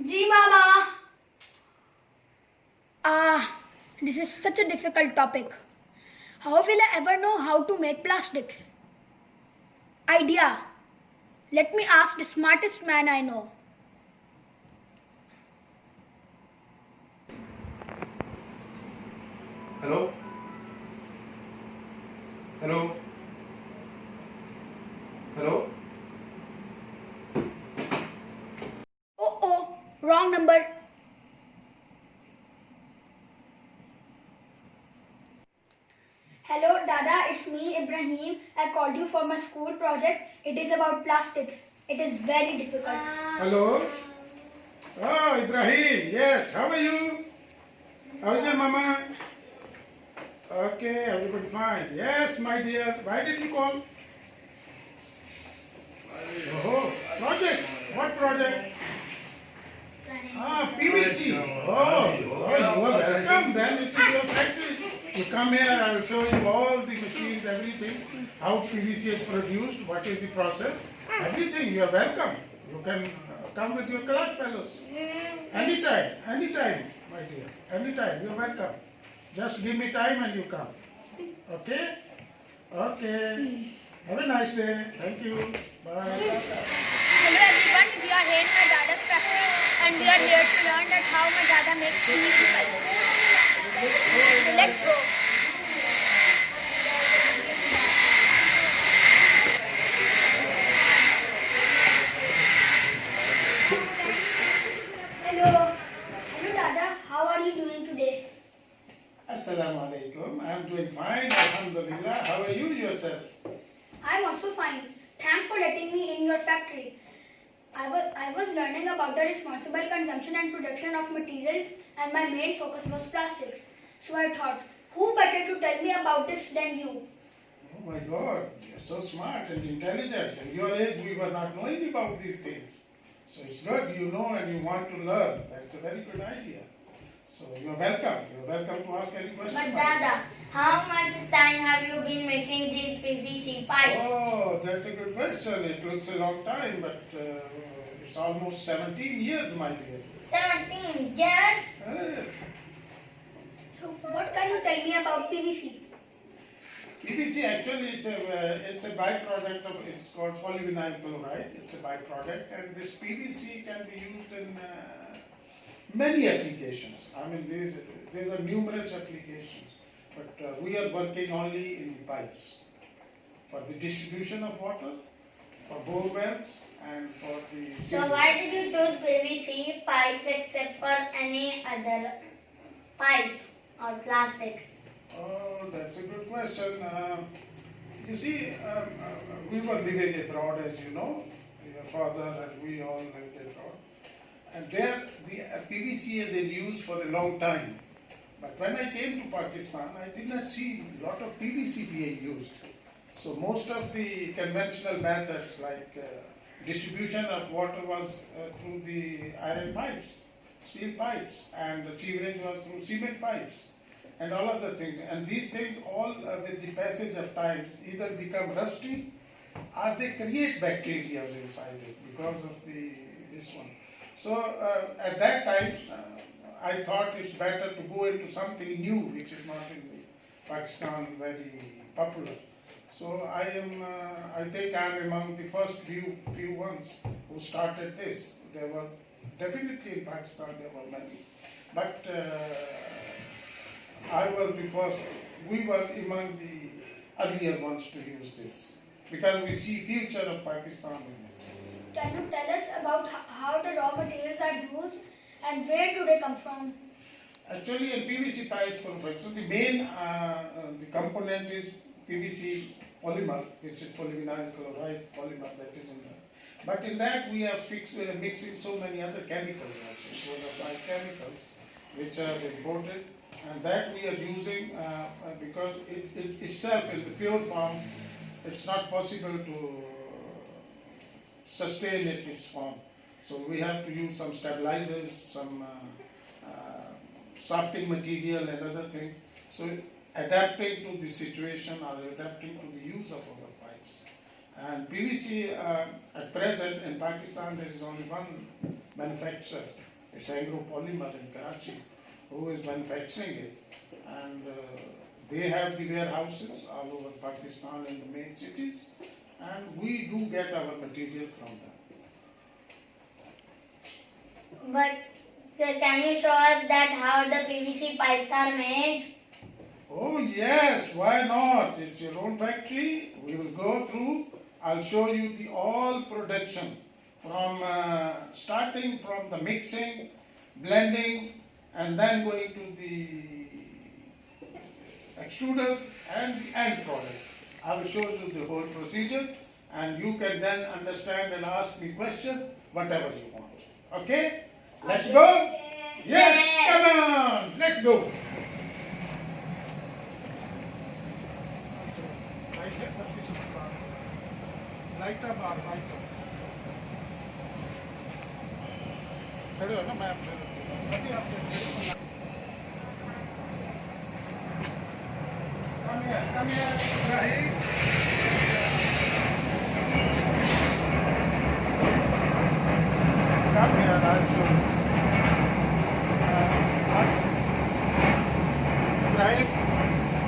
Ji Mama. This is such a difficult topic. How will I ever know how to make plastics? Idea. Let me ask the smartest man I know. Hello? Hello? Hello? Oh, wrong number. Hello, Dada, it's me, Ibrahim. I called you for my school project. It is about plastics. It is very difficult. Hello? Oh, Ibrahim, yes, how are you? How's your mama? Okay, everybody fine. Yes, my dear, why did you call? Oh, project. What project? PVC. Oh, you are welcome. Then it is your factory. You come here, I will show you all the machines, everything, how PVC is produced, what is the process, everything. You are welcome. You can come with your class fellows. Anytime, my dear. Anytime, you are welcome. Just give me time and you come. Okay? Okay. Have a nice day. Thank you. Bye. Hello everyone, we are here in my Dada's factory and we are here to learn that how my Dada makes PVC pipes. So let's go. Hello. Hello Dada, how are you doing today? Assalamu alaikum. I am doing fine. Alhamdulillah. How are you yourself? I am also fine. Thanks for letting me in your factory. I was learning about the responsible consumption and production of materials and my main focus was plastics. So I thought, who better to tell me about this than you? Oh my God, you're so smart and intelligent. At your age, we were not knowing about these things. So it's good you know and you want to learn. That's a very good idea. So you're welcome. You're welcome to ask any question. But Dada, how much time have you been making these PVC pipes? Oh, that's a good question. It looks a long time, but it's almost 17 years, my dear. 17 years? Yes. So what can you tell me about PVC? PVC actually it's a byproduct of, it's called polyvinyl chloride. It's a byproduct, and this PVC can be used in many applications. I mean, there are numerous applications, but we are working only in the pipes for the distribution of water, for bore wells, and for the. So why did you choose PVC pipes except for any other pipe or plastic? Oh, that's a good question. You see, we were living abroad, as you know. Your father and we all lived abroad. And there, the PVC is in use for a long time. But when I came to Pakistan, I did not see a lot of PVC being used. So most of the conventional methods, like distribution of water, was through the iron pipes, steel pipes, and the sewerage was through cement pipes, and all of the things. And these things all, with the passage of times, either become rusty or they create bacteria inside it because of this one. So at that time, I thought it's better to go into something new, which is not in Pakistan very popular. So I think I'm among the first few ones who started this. There were definitely in Pakistan there were many, but I was the first. We were among the earlier ones to use this because we see future of Pakistan in it. Can you tell us about how the raw materials are used and where do they come from? Actually, in PVC pipes manufacture, the main the component is PVC polymer, which is polyvinyl chloride polymer that is in there. But in that we are mixing so many other chemicals also, so chemicals which are imported, and that we are using because it itself in the pure form, it's not possible to sustain its form. So we have to use some stabilizers, some softening material and other things. So adapting to the situation or adapting to the use of our pipes. And PVC at present in Pakistan there is only one manufacturer It's Agro Polymer in Karachi, who is manufacturing it. And they have the warehouses all over Pakistan in the main cities, and we do get our material from them. But sir, can you show us that how the PVC pipes are made? Oh yes, why not? It's your own factory. We will go through. I'll show you the all production from starting from the mixing, blending, and then going to the extruder and the end product. I will show you the whole procedure, and you can then understand and ask me question whatever you want. Okay? Let's go. Yes, come on. Let's go. Light up or light up? खड़े हो ना मैं आपसे Come here, Rahim. Come here, I'll show you. Rahim,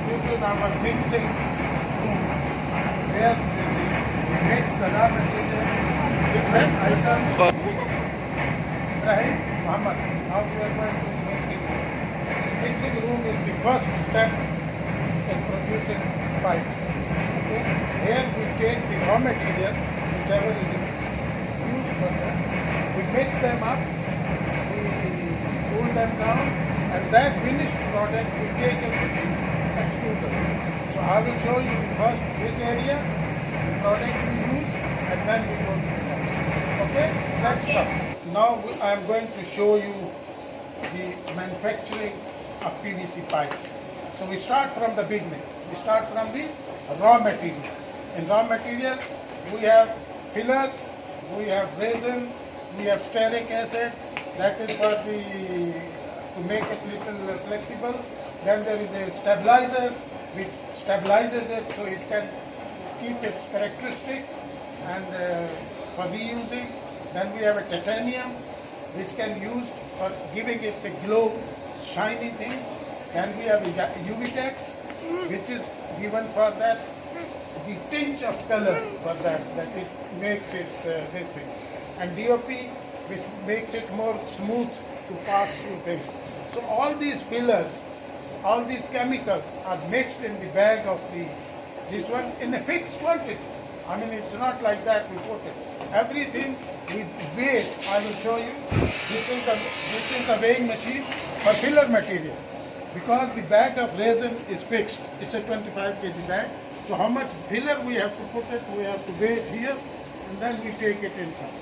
this is our mixing room where we mix the raw material, different items. Rahim, Muhammad, now we are going to the mixing room. This mixing room is the first step in producing pipes. Okay? Here we take the raw material, whichever is used for that, we mix them up, we cool them down, and that finished product we take it to the extruder. So I will show you the first this area, the product we use, and then we go to the next. Okay? Let's start. Now I am going to show you the manufacturing of PVC pipes. So we start from the beginning. We start from the raw material. In raw material, we have filler, we have resin, we have stearic acid. That is for the to make it little flexible. Then there is a stabilizer which stabilizes it so it can keep its characteristics and for reusing. Then we have a titanium which can use for giving it a glow, shiny things. Then we have a UV-Tex, which is given for that, the tinge of color for that it makes it this thing. And DOP, which makes it more smooth to pass through things. So all these fillers, all these chemicals are mixed in the bag of this one in a fixed quantity. I mean, it's not like that we put it. Everything with weight, I will show you. This is the weighing machine for filler material. Because the bag of resin is fixed, it's a 25 kg bag. So how much filler we have to put it, we have to weigh it here, and then we take it inside.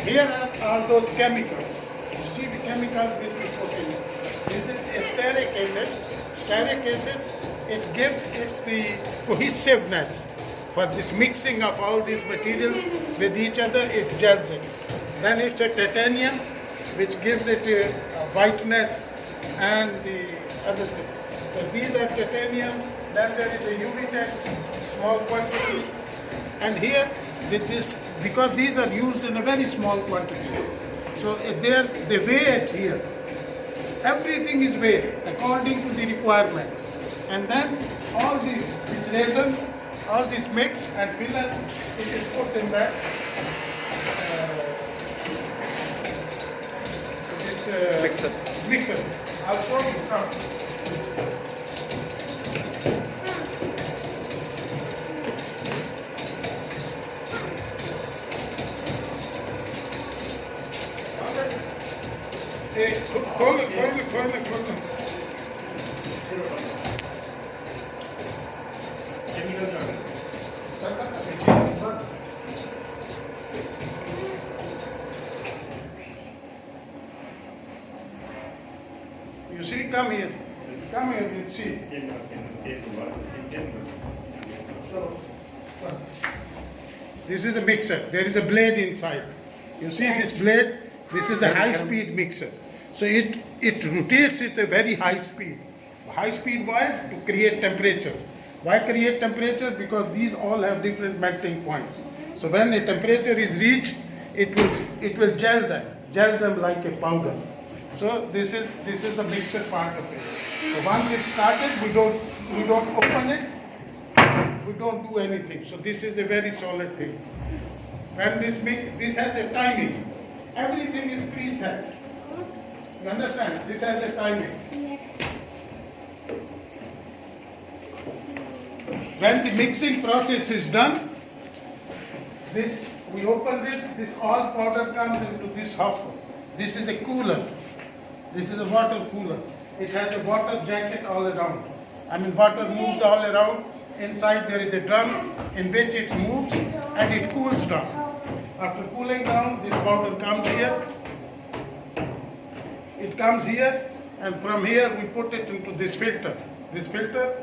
Here are all those chemicals. You see the chemicals which we put in. This is stearic acid. Stearic acid, it gives it the cohesiveness for this mixing of all these materials with each other, it gels it. Then it's a titanium which gives it a whiteness and the other thing. So these are titanium, then there is a UV-Tex, small quantity. And here with this, because these are used in a very small quantities. So they weigh it here. Everything is weighed according to the requirement. And then all this resin, all this mix and filler, it is put in that mixer. I'll show you. Come. Hey, खोल ले. You see, come here, you see. This is a mixer. There is a blade inside. You see this blade? This is a high-speed mixer. So it rotates at a very high speed. high speed wire to create temperature. Why create temperature? Because these all have different melting points. So when a temperature is reached, it will gel them like a powder. So this is the mixture part of it. So once it's started, we don't open it, we don't do anything. So this is a very solid thing. When this has a timing. Everything is preset. You understand? This has a timing. When the mixing process is done, we open this all powder comes into this hopper. This is a cooler. This is a water cooler. It has a water jacket all around. I mean, water moves all around. Inside there is a drum in which it moves and it cools down. After cooling down, this powder comes here. It comes here, and from here we put it into this filter. This filter,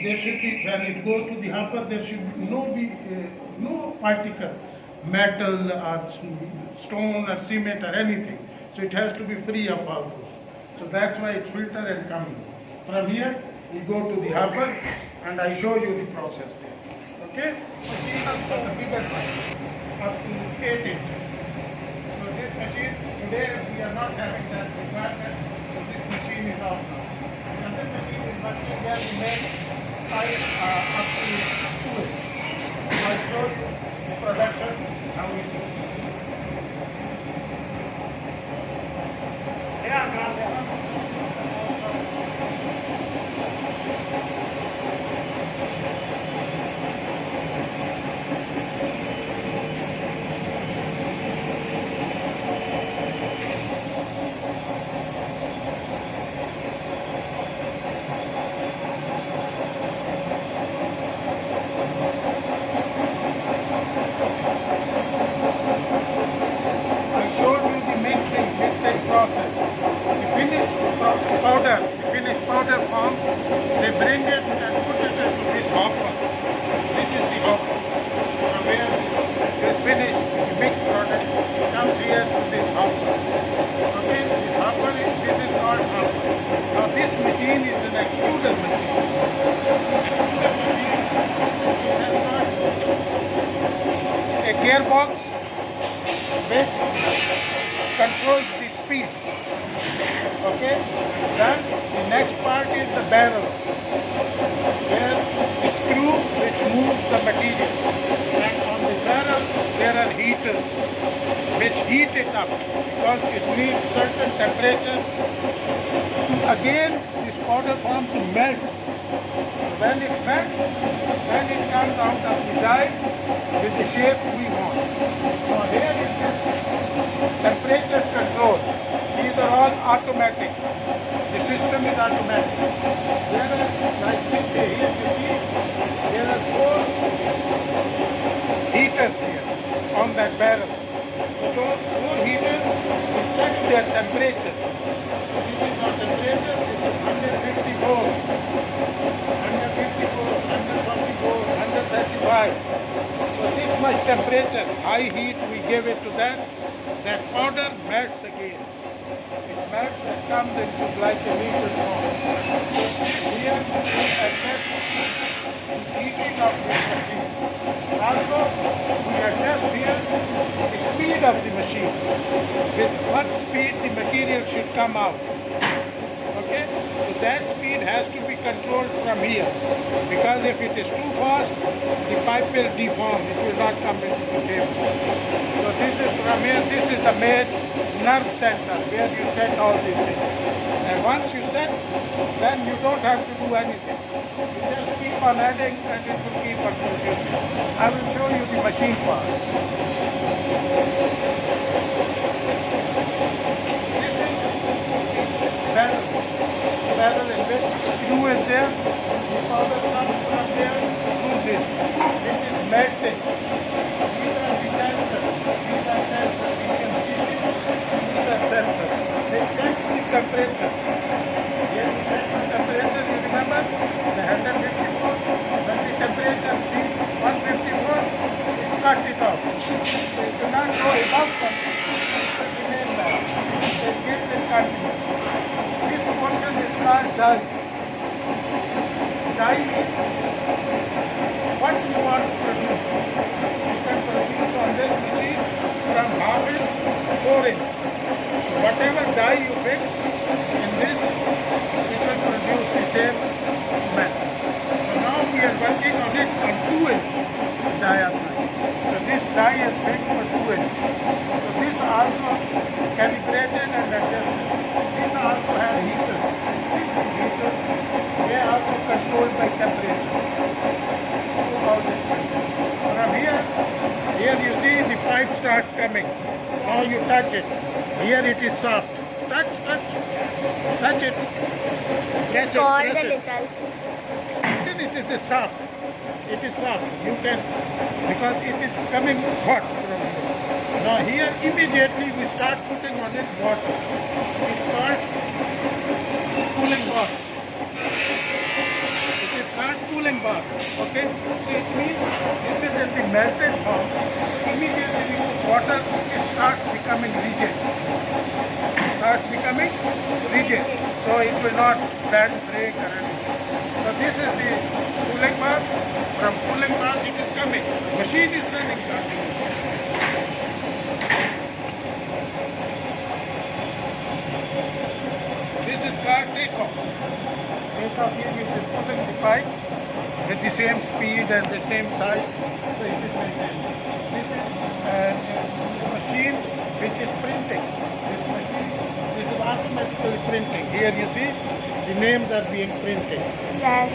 there should be, when it goes to the hopper, there should be no particle, metal or stone or cement or anything. So it has to be free of all those. So that's why it's filter and come. From here, we go to the hopper, and I show you the process there. Okay? So these are the bigger ones, up to 8 inches. So this machine, today we are not having that requirement, so this machine is off now. Another machine is working where we make pipe up to 2 inches. I'll show you the production, how we do it. Process. The finished powder form, they bring it and put it into this hopper. This is the hopper. From where this finished, the mixed product comes here to this hopper. Okay, this is called hopper. Now this machine is an extruder machine. Extruder machine, it has got a gearbox which controls the speed. Okay? Then the next part is the barrel, where the screw which moves the material. And on the barrel there are heaters which heat it up because it needs certain temperature to again this powder form to melt. So when it melts, then it comes out of the die with the shape we want. Now here is this temperature control. These are all automatic. The system is automatic. There are, like this here, you see, there are 4 heaters here on that barrel. So those 4 heaters, we set their temperature. This is our temperature, this is 154, 144, 135. So this much temperature, high heat, we give it to that. That powder melts again. It melts and comes into like a liquid form. Here we adjust the heating of this machine. Also, we adjust here the speed of the machine. With what speed the material should come out. Okay? So that speed has to be controlled from here. Because if it is too fast, the pipe will deform. It will not come into the same form. So this is from here, this is the main nerve center where you set all these things. And once you set, then you don't have to do anything. You just keep on adding and it will keep on producing. I will show you the machine part. This is barrel. Barrel in which screw is there, the powder comes from there to this. It is melting. These are the sensors. These are sensors. You can see it. These are sensors. They sense the temperature. Here we set the temperature, you remember? The 154. When the temperature reaches 154, it's cut it off. So it cannot go above something. It will remain there. It gives it continuous. This portion is called dull. dye means what you want to produce. You can produce on this machine from half inch to 4 inch. So whatever dye you fix in this, it will produce the same method. So now we are working on it on 2 inch diameter. So this dye is fixed for 2 inch. So this also calibrated and adjusted. This also has heaters. See these heaters? They are also controlled by temperature. So how this works. From here you see the pipe starts coming. Now you touch it. Here it is soft. Touch it. Press Cold it. a little. Then it is soft. It is soft. You can, because it is coming hot from here. Now here immediately we start putting on it water. It's called cooling bath. It is called cooling bath. Okay? So it means this is in the melted form. So immediately you put water, it starts becoming rigid. So it will not bend, break or anything. So this is the cooling bath. From cooling bath it is coming. The machine is running continuously. This is called takeoff. Takeoff here is just pulling the pipe with the same speed and the same size. So it is like this. This is a machine which is printing. This is automatically printing. Here you see the names are being printed. Yes.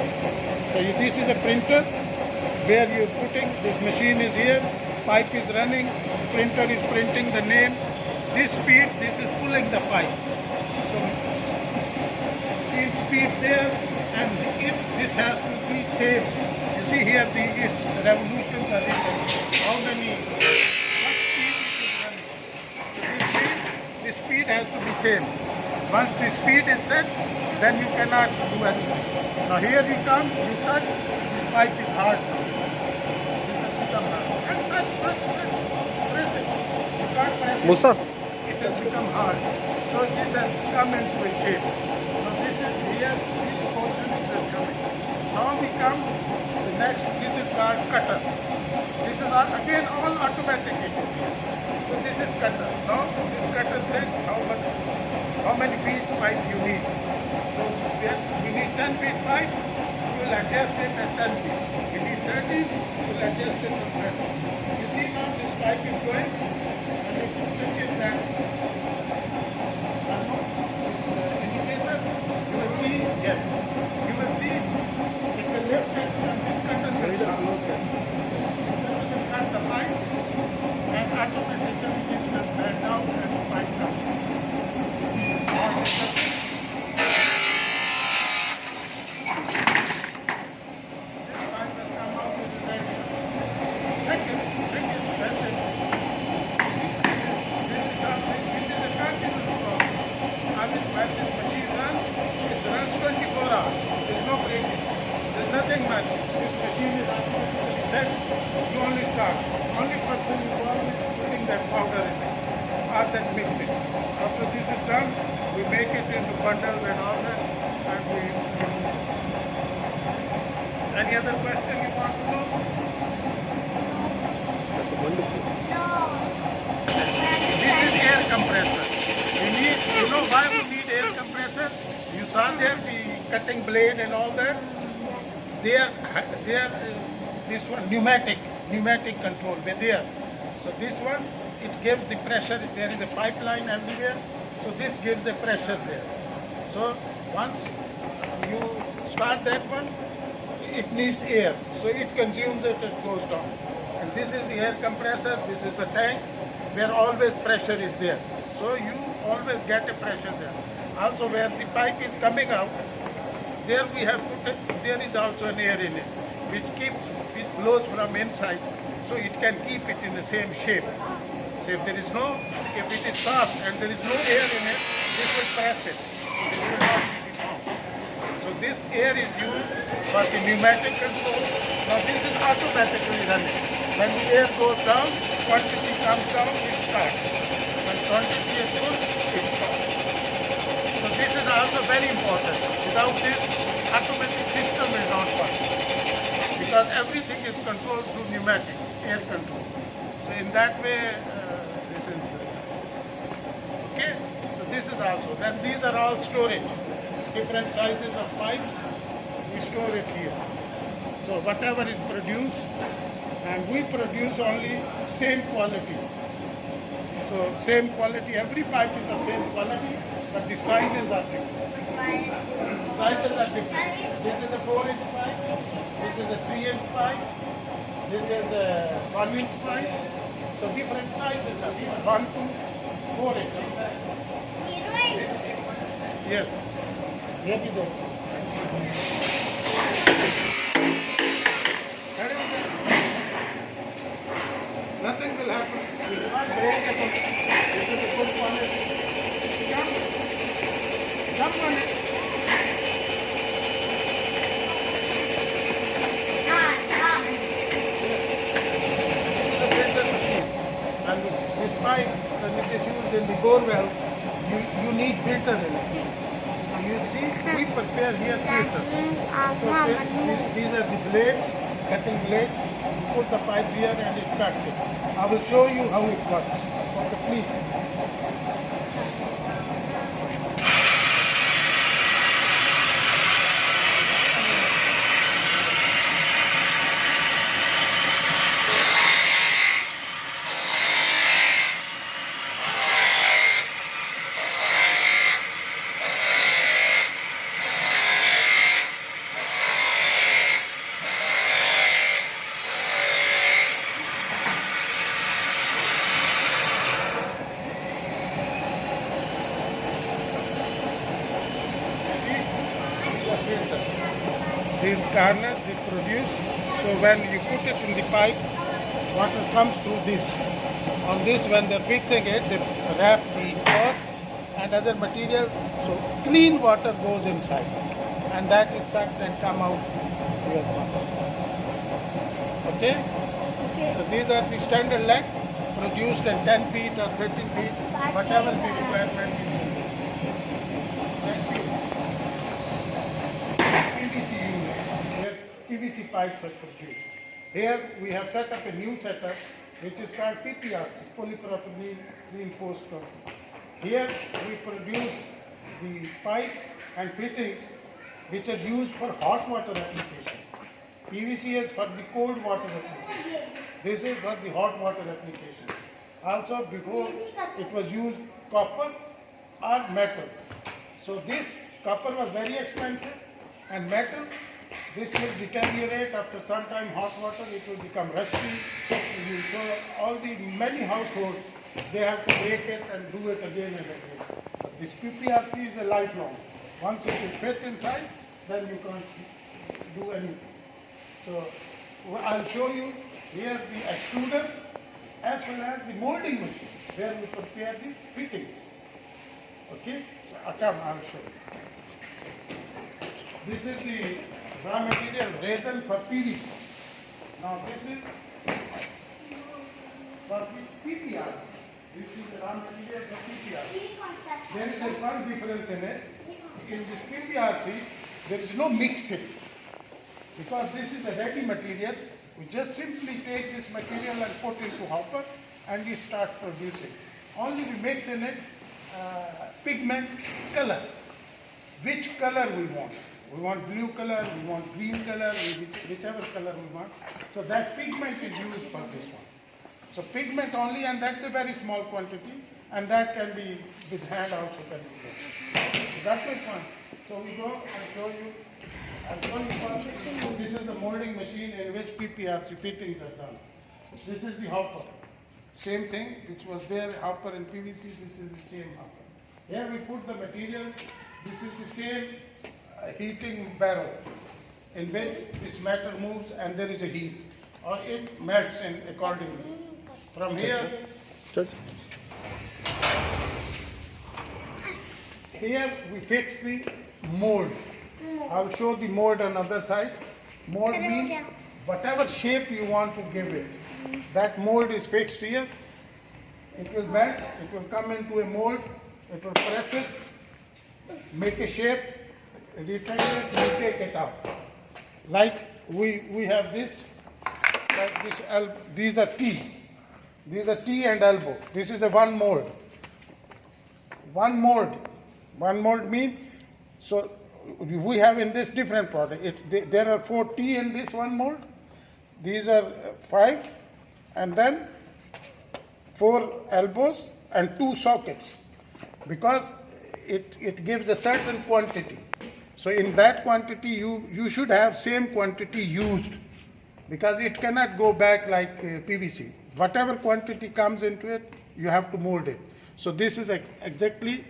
So this is a printer where you're putting, this machine is here, pipe is running, printer is printing the name. This speed, this is pulling the pipe. So machine speed there, and if this has to be same. You see here its revolutions are written. How many, what speed it is running. The speed has to be same. Once the speed is set, then you cannot do anything. Now here you come, you touch, this pipe is hard. This has become hard. Touch, press it. You can't press it. Musa, It has become hard. So this has come into a shape. Now this is here, this portion is coming. Now we come, the next, this is called cutter. This is again all automatic it is here. So this is cutter. Now this cutter sets how many feet pipe you need. So you need 10 feet pipe, you will adjust it at 10 feet. You need 30, you will adjust it to 30. You see now this pipe is going, and it touches that this indicator, you will see, yes, you will see it will lift it and this cutter will stop. This cutter will cut the pipe and automatically this will bend down and the pipe comes. You see this small cutter. Nothing much. This machine is automatically set. You only start. Only person involved is putting that powder in it or that mixing. After this is done, we make it into bundles and all that, and we. Any other question you want to know? wonderful. This is air compressor. You know why we need air compressor? You saw there the cutting blade and all that. They are this one pneumatic control. They're there. So this one, it gives the pressure. There is a pipeline everywhere. So this gives the pressure there. So once you start that one, it needs air. So it consumes it, it goes down. And this is the air compressor. This is the tank where always pressure is there. So you always get a pressure there. Also where the pipe is coming out, there we have put it, there is also an air in it, which blows from inside, so it can keep it in the same shape. So if it is soft and there is no air in it, this will press it. It will not be deformed. So this air is used for the pneumatic control. Now this is automatically running. When the air goes down, quantity comes down, it starts. When quantity is good, it stops. So this is also very important. Without this, automatic system will not work. because everything is controlled through pneumatic, air control. So in that way, this is okay. So this is also. Then these are all storage, different sizes of pipes. We store it here. So whatever is produced, and we produce only same quality. So same quality. Every pipe is of same quality, but the sizes are different. Sizes are different. This is a 4-inch pipe. This is a 3-inch pipe. This is a 1-inch pipe. So different sizes are here. 1 to 4 inch. Yes. Here we go. Nothing will happen. You will not break it. This is a good quality. Jump on it. And this pipe, when it is used in the bore wells, you need filter in it. So you see, we prepare here filters. So these are the blades, cutting blades. You put the pipe here and it cuts it. I will show you how it works. Okay, please. These garners they produce, so when you put it in the pipe, water comes through this. On this, when they're fixing it, they wrap the cloth and other material, so clean water goes inside, and that is sucked and come out here. Okay? So these are the standard length produced in 10 feet or 13 feet, whatever the requirement is. PVC unit, where PVC pipes are produced. Here we have set up a new setup which is called PPRC, polypropylene reinforced concrete. Here we produce the pipes and fittings which are used for hot water application. PVC is for the cold water application. This is for the hot water application. Also before it was used copper or metal. So this copper was very expensive, and metal, this will deteriorate after some time hot water, it will become rusty. So all the many households, they have to break it and do it again and again. This PPRC is a lifelong. Once it is fit inside, then you can't do anything. So I'll show you here the extruder as well as the molding machine where we prepare the fittings. Okay, so come, I'll show you. This is the raw material resin for PVC. Now this is for the PPRC. This is the raw material for PPRC. There is a one difference in it. In this PPRC, there is no mixing. Because this is a ready material, we just simply take this material and put into hopper and we start producing. Only we mix in it pigment color. Which color we want. We want blue color, we want green color, whichever color we want. So that pigment is used for this one. So pigment only, and that's a very small quantity, and that can be with hand also can be done. So that's my point. So we go and show you. I'll show you first. This is the molding machine in which PPRC fittings are done. This is the hopper. Same thing, which was there, hopper in PVC, this is the same hopper. Here we put the material. This is the same heating barrel in which this metal moves and there is a heat, or it melts in accordingly. From here, here we fix the mold. I'll show the mold on the other side. Mold means whatever shape you want to give it. That mold is fixed here. It will melt, it will come into a mold, it will press it, make a shape, retract it, and take it out. Like we have this, like this, these are T. These are T and elbow. This is a one mold. One mold. One mold mean, so we have in this different product. There are 4 T in this one mold. These are 5, and then 4 elbows and 2 sockets, because it gives a certain quantity. So in that quantity, you should have same quantity used, because it cannot go back like PVC. Whatever quantity comes into it, you have to mold it. So this is exactly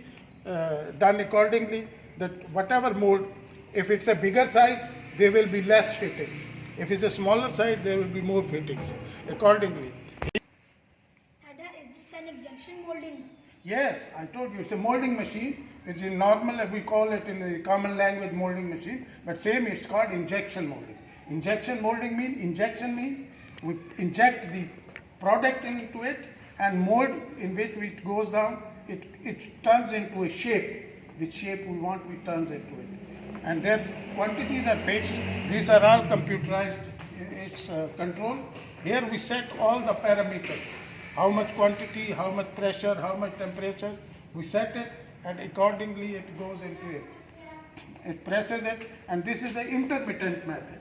done accordingly, that whatever mold, if it's a bigger size, there will be less fittings. If it's a smaller size, there will be more fittings accordingly. Dada, is this an injection molding? Yes, I told you, it's a molding machine. It's in normal, we call it in the common language molding machine, but same, it's called injection molding. Injection molding mean we inject the product into it, and mold in which it goes down, it turns into a shape. Which shape we want, we turns into it. And then quantities are fixed. These are all computerized, it's control. Here we set all the parameters. How much quantity, how much pressure, how much temperature. We set it, and accordingly it goes into it. It presses it, and this is the intermittent method.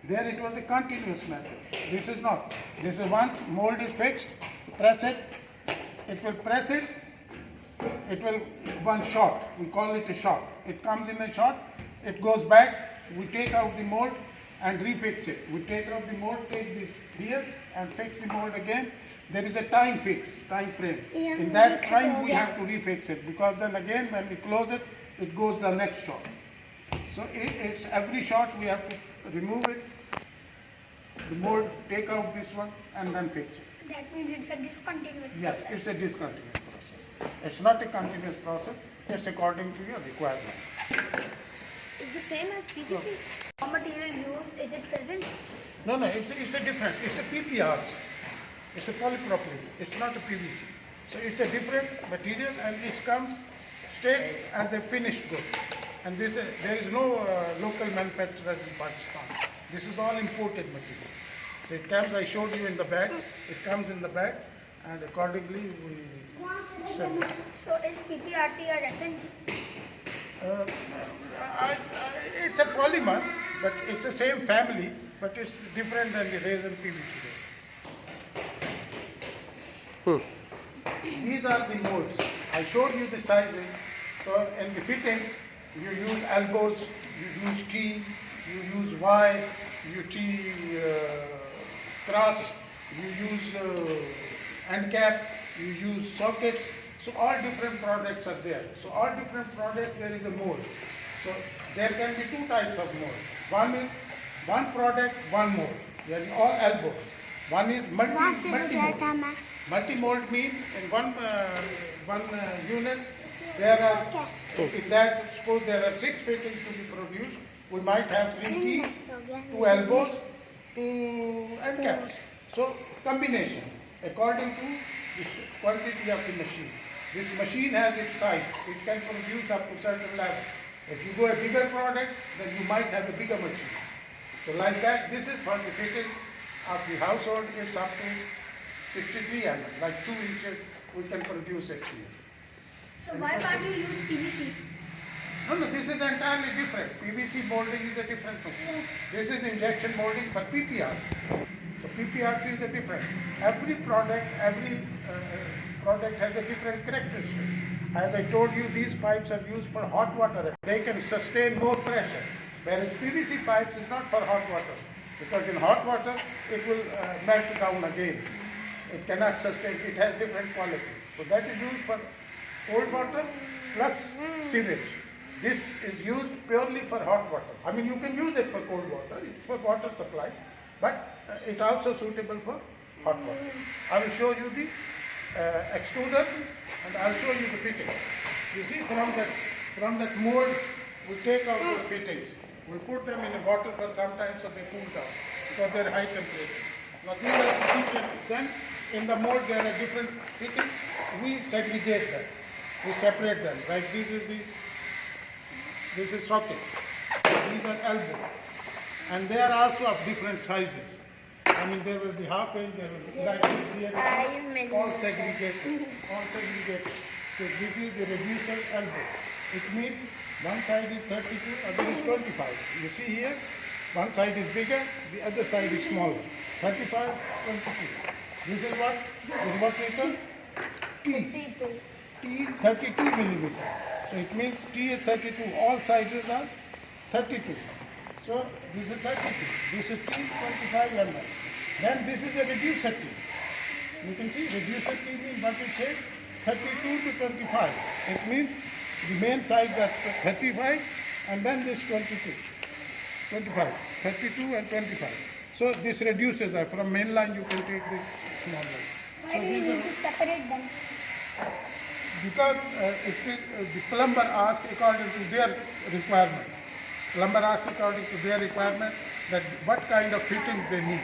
There it was a continuous method. This is not. This is once mold is fixed, press it, it will press it, it will one shot. We call it a shot. It comes in a shot, it goes back, we take out the mold and refix it. We take out the mold, take this here and fix the mold again. There is a time frame. In that time we have to refix it, because then again when we close it, it goes the next shot. So it's every shot we have to remove it, the mold, take out this one and then fix it. So that means it's a discontinuous Yes, process. it's a discontinuous process. It's not a continuous process, it's according to your requirement. Is the same as PVC? Raw material used, is it present? No, it's a different, it's a PPRC. It's a polypropylene, it's not a PVC. So it's a different material, and it comes straight as a finished good. And there is no local manufacturer in Pakistan. This is all imported material. So it comes, I showed you in the bags, it comes in the bags, and accordingly we sell it. So is PPRC a resin? It's a polymer, but it's the same family, but it's different than the resin PVC resin. These are the molds. I showed you the sizes. So in the fittings, you use elbows, you use T, you use Y, you T cross, you use end cap, you use sockets. So all different products are there. So all different products, there is a mold. So there can be 2 types of mold. One is one product, one mold. There are all elbows. One is multi-mold. Multi-mold means in one unit, there are, in that, suppose there are 6 fittings to be produced, we might have 3 T, 2 elbows, 2 end caps. So combination, according to the quantity of the machine. This machine has its size, it can produce up to certain level. If you go a bigger product, then you might have a bigger machine. So like that, this is for the fittings of the household, it's up to 63 mm, like 2 inches, we can produce it here. So why can't you use PVC? No, this is entirely different. PVC molding is a different thing. This is injection molding for PPRC. So PPRC is a different. Every product has a different characteristic. As I told you, these pipes are used for hot water. They can sustain more pressure. Whereas PVC pipes is not for hot water. Because in hot water, it will melt down again. It cannot sustain, it has different qualities. So that is used for cold water plus sewage. This is used purely for hot water. I mean, you can use it for cold water, it's for water supply, but it also suitable for hot water. I will show you the extruder and I'll show you the fittings. You see, from that mold, we take out the fittings. We put them in a bottle for some time so they cool down because they're high temperature. Now these are the different. Then in the mold there are different fittings. We segregate them. We separate them. Like this is socket. These are elbow. and they are also of different sizes. I mean, there will be half inch, there will be like this here, all segregated, all segregated. So this is the reducer elbow. It means one side is 32, other is 25. You see here, one side is bigger, the other side is smaller. 35, 22. This is what? This is what we call T. T 32 millimeter. So it means T is 32. All sizes are 32. So this is 32. This is T 25 mm. Then this is a reducer T. You can see reducer T means what it says 32 to 25. It means the main size are 35 and then this 22. 25. 32 and 25. So this reduces that. From main line you can take this small line. Why So do you these need are to separate them? because it is the plumber asked according to their requirement. Plumber asked according to their requirement that what kind of fittings they need,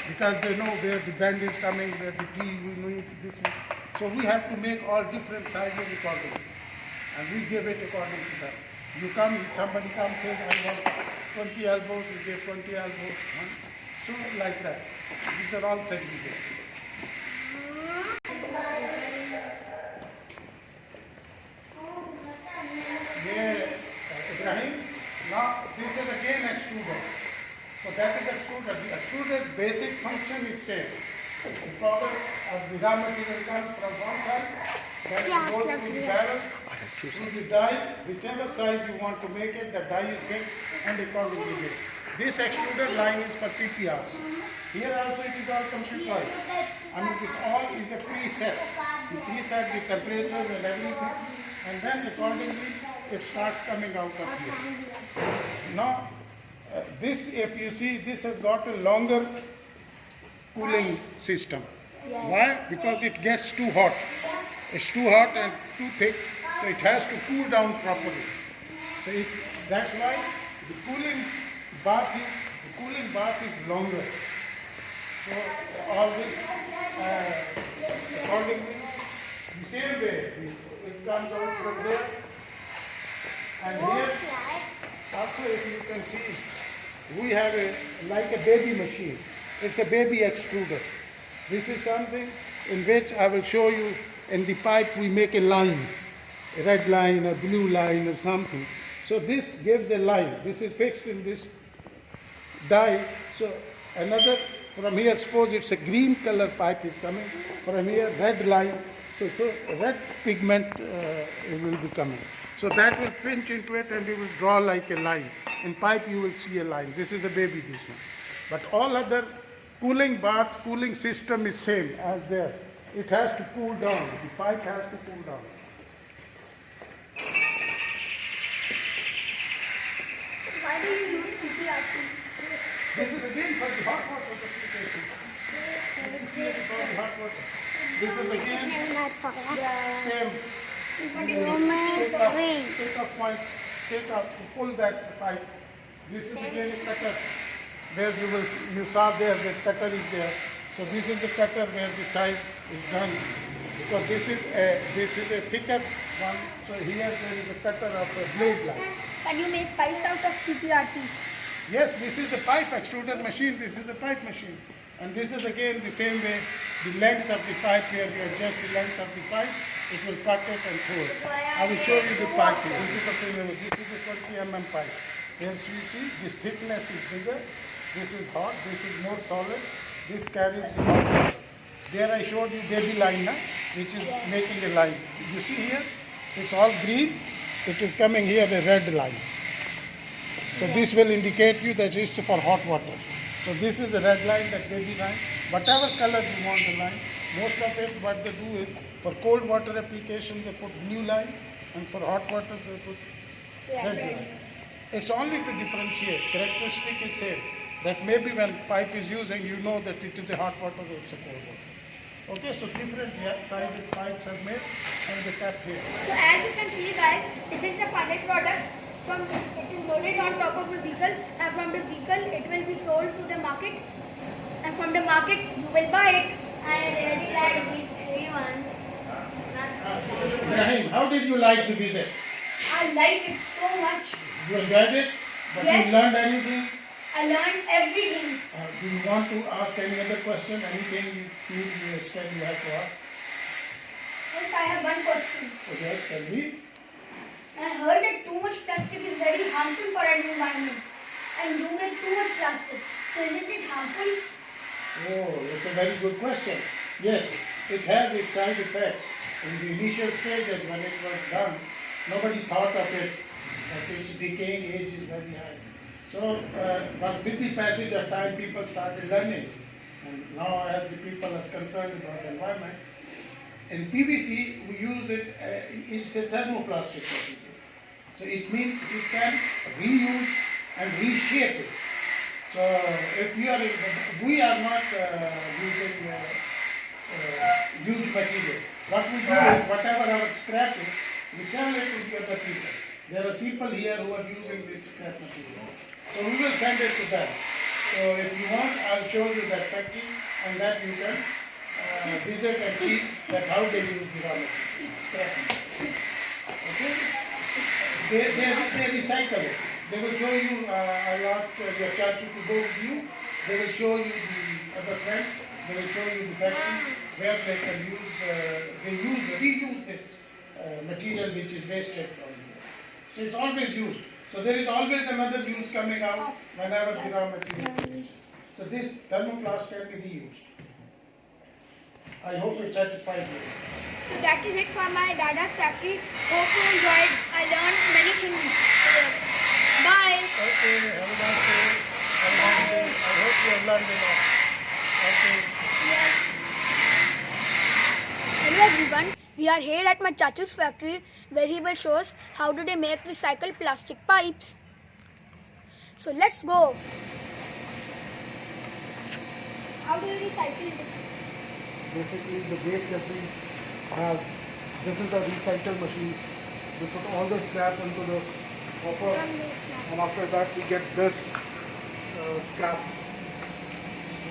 because they know where the bend is coming, where the T we need this one. So we have to make all different sizes accordingly, and we give it according to that. You come, somebody comes says I want 20 elbows, we give 20 elbows, so like that. These are all segregated. Ibrahim, now this is again extruder. So that is extruder. The extruder basic function is same. The product of the raw material comes from one side, then it goes through the barrel, through the die, whichever size you want to make it, the die is fixed and accordingly made. This extruder line is for PPRs. Here also it is all computerized. I mean this all is a preset. You preset the temperatures and everything, and then accordingly it starts coming out of here. Now this, if you see, this has got a longer cooling system. Why? Because it gets too hot. It's too hot and too thick, so it has to cool down properly. So that's why the cooling bath is longer. So all this accordingly, the same way it comes out from there, and here also if you can see, we have like a baby machine. It's a baby extruder. This is something in which I will show you. In the pipe we make a line, a red line, a blue line or something. So this gives a line. This is fixed in this die. So another, from here suppose it's a green color pipe is coming. From here red line. So red pigment will be coming. So that will pinch into it and you will draw like a line. In pipe you will see a line. This is a baby, this one. But all other cooling bath, cooling system is same as there. It has to cool down. The pipe has to cool down. Why do you use PPRC? This is again for the hot water application. You can see it for the hot water. This is again same. Take up, pull that pipe. This is again a cutter. Where you saw there the cutter is there. So this is the cutter where the size is done. Because this is a thicker one. So here there is a cutter of a blade line. Can you make pipes out of PPRC? Yes, this is the pipe extruder machine. This is a pipe machine. And this is again the same way. The length of the pipe here, you adjust the length of the pipe. It will cut it and throw it. I will show you the pipe here. This is a 20 mm pipe. Here you see this thickness is bigger. This is hot. This is more solid. This carries the hot water. There I showed you baby line, which is making a line. You see here, it's all green. It is coming here a red line. So this will indicate you that it's for hot water. So this is the red line, that baby line. Whatever color you want the line, most of it what they do is for cold water application they put blue line, and for hot water they put red line. It's only to differentiate. Characteristic is same. That maybe when pipe is using, you know that it is a hot water or it's a cold water. Okay, so different sizes pipes are made and they kept here. So as you can see guys, this is the final product. It is loaded on top of a vehicle, and from the vehicle it will be sold to the market, and from the market you will buy it. I really like these three ones. Ibrahim, how did you like the visit? I like it so much. You enjoyed it? But Yes. you learned anything? I learned everything. Do you want to ask any other question? Anything you feel you have to ask? Yes, I have one question. Okay, tell me. I heard that too much plastic is very harmful for our environment. And you make too much plastic. So isn't it harmful? Oh, that's a very good question. Yes, it has its side effects. In the initial stages when it was done, nobody thought of it, that its decaying age is very high. So, but with the passage of time, people started learning. And now as the people are concerned about the environment, in PVC, we use it, it's a thermoplastic material. So it means it can reuse and reshape it. So if we are not using used material. What we do is whatever our scrap is, we sell it to the other people. There are people here who are using this scrap material. So we will send it to them. So if you want, I'll show you that factory and that you can visit and see that how they use the raw material, scrap material. Okay? They recycle it. They will show you, I'll ask your chachu to go with you. They will show you the other friends. They will show you the factory where they can reuse this material which is wasted from here. So it's always used. So there is always another use coming out whenever the raw material finishes. So this thermoplast can be reused. I hope it satisfies you. So that is it for my Dada's factory. Hope you enjoyed. I learned many things here. Bye. Okay, have a nice day. Have a nice day. I hope you have learned enough. Okay. Yes. Hello everyone. We are here at my chachu's factory where he will show us how do they make recycled plastic pipes. So let's go. How do you recycle this? Basically the waste that we have, this is the recycle machine. We put all the scrap into the hopper and after that we get this scrap,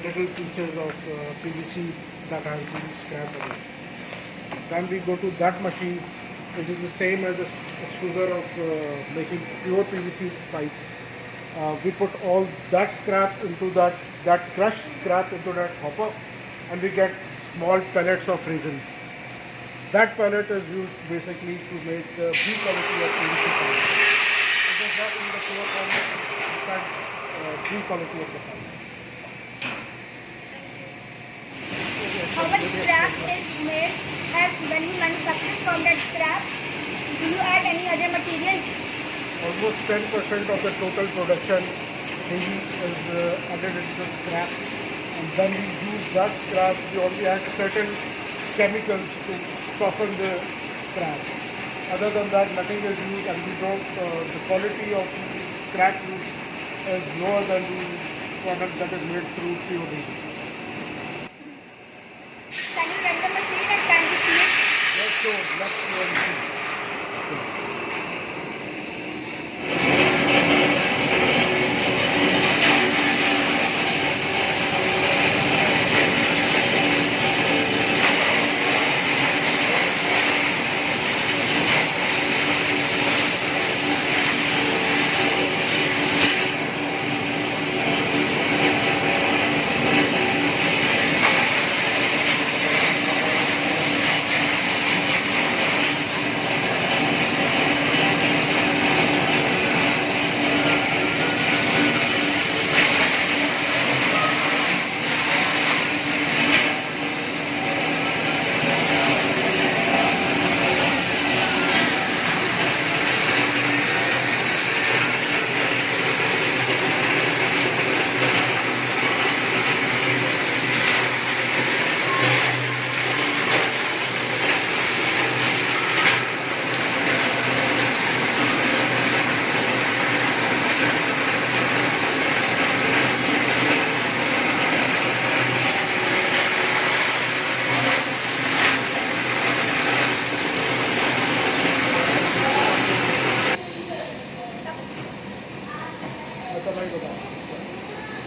little pieces of PVC that has been scrapped away. Then we go to that machine. It is the same as the extruder of making pure PVC pipes. We put all that scrap into that crushed scrap into that hopper and we get small pellets of resin. That pellet is used basically to make the B quality of PVC pipe. It is not in the pure format, it's that B quality of the pipe. How much scrap is made and when you manufacture from that scrap? Do you add any other material? Almost 10% of the total production maybe is added into the scrap. And then we use that scrap, we only add certain chemicals to soften the scrap. Other than that, nothing is used and we don't, the quality of the scrap used is lower than the product that is made through COD. Can you run the machine and can you see it? Let's go and see.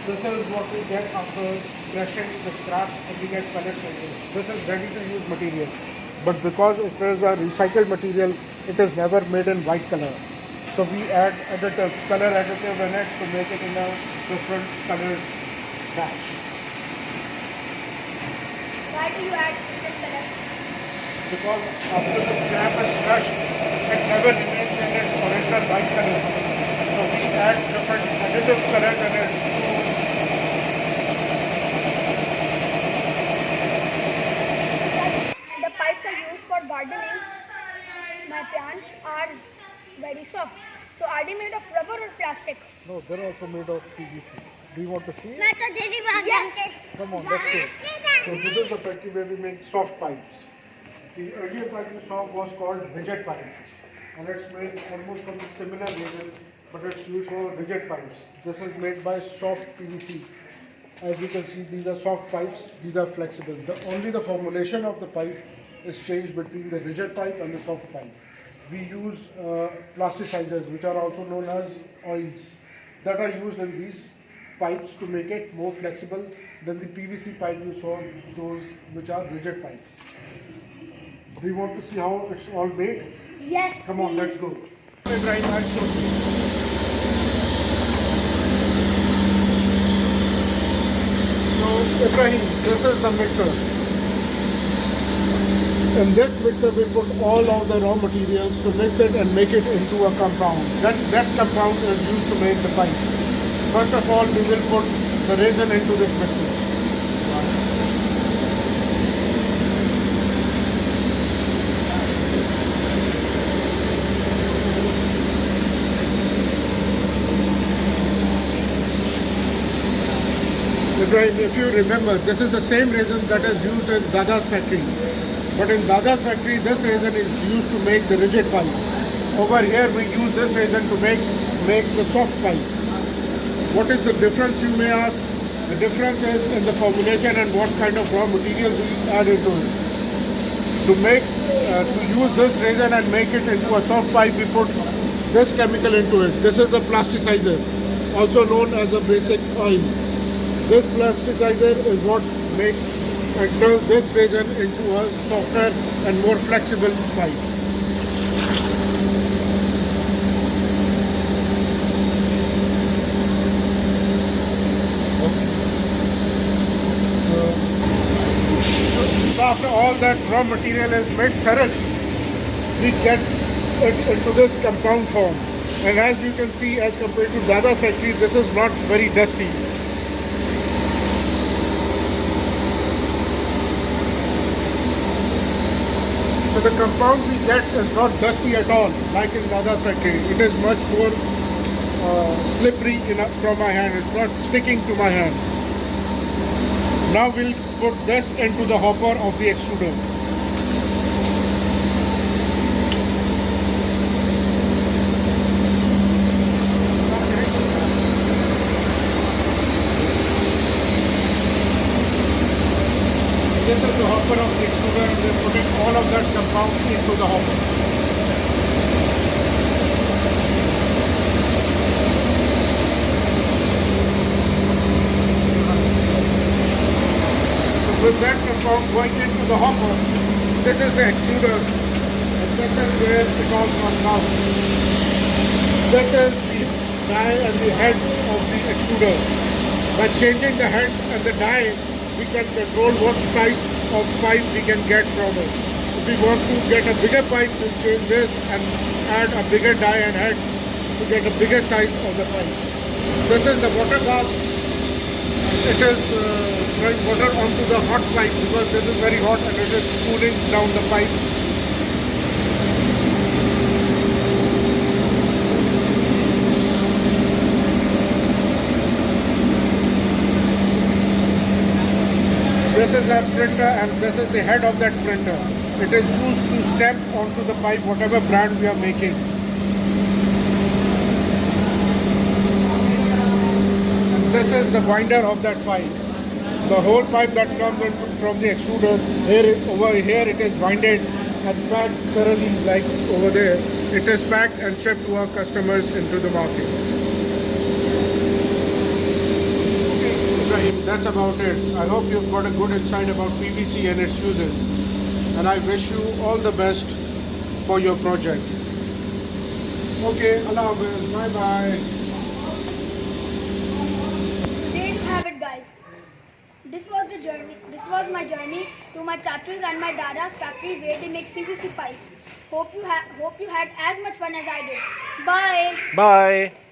This is what we get after crushing the scrap and we get pellets of this. This is ready to use material. But because it is a recycled material, it is never made in white color. So we add additive, color additive in it to make it in a different colored batch. Why do you add different colors? Because after the scrap is crushed, it never remains in its original white color. So we add different additive colors in it. The pipes are used for gardening. My plants are very soft. So are they made of rubber or plastic? No, they're also made of PVC. Do you want to see it? Yes. Come on, let's go. So this is the factory where we make soft pipes. The earlier pipe you saw was called rigid pipe, and it's made almost from the similar reason, but it's used for rigid pipes. This is made by soft PVC. As you can see, these are soft pipes, these are flexible. Only the formulation of the pipe is changed between the rigid pipe and the soft pipe. We use plasticizers, which are also known as oils, that are used in these pipes to make it more flexible than the PVC pipe you saw, those which are rigid pipes. Do you want to see how it's all made? Yes. Come on, let's go. Ibrahim, I'll show you. So, Ibrahim, this is the mixer. In this mixer, we put all of the raw materials to mix it and make it into a compound. That compound is used to make the pipe. First of all, we will put the resin into this mixer. Ibrahim, if you remember, this is the same resin that is used in Dada's factory. But in Dada's factory, this resin is used to make the rigid pipe. Over here, we use this resin to make the soft pipe. What is the difference, you may ask? The difference is in the formulation and what kind of raw materials we add into it. To use this resin and make it into a soft pipe, we put this chemical into it. This is the plasticizer, also known as a basic oil. This plasticizer is what makes and turns this resin into a softer and more flexible pipe. So after all that raw material is mixed thoroughly, we get it into this compound form. And as you can see, as compared to Dada's factory, this is not very dusty. So the compound we get is not dusty at all, like in Dada's factory. It is much more slippery from my hand. It's not sticking to my hands. Now we'll put this into the hopper of the extruder. This is the hopper of the extruder, and we're putting all of that compound into the hopper. So with that compound going into the hopper, this is the extruder, and this is where it all comes out. This is the die and the head of the extruder. By changing the head and the die, we can control what size of pipe we can get from it. If we want to get a bigger pipe, we'll change this and add a bigger die and head to get a bigger size of the pipe. This is the water bath. It is throwing water onto the hot pipe because this is very hot and it is cooling down the pipe. This is a printer and this is the head of that printer. It is used to stamp onto the pipe whatever brand we are making. And this is the winder of that pipe. The whole pipe that comes from the extruder, over here it is winded and packed thoroughly like over there. It is packed and shipped to our customers into the market. That's about it. I hope you've got a good insight about PVC and its uses, and I wish you all the best for your project. Okay, Allah Hafiz. Bye bye. So there you have it, guys. This was the journey. This was my journey to my chachu's and my dada's factory where they make PVC pipes. Hope you had as much fun as I did. Bye. Bye.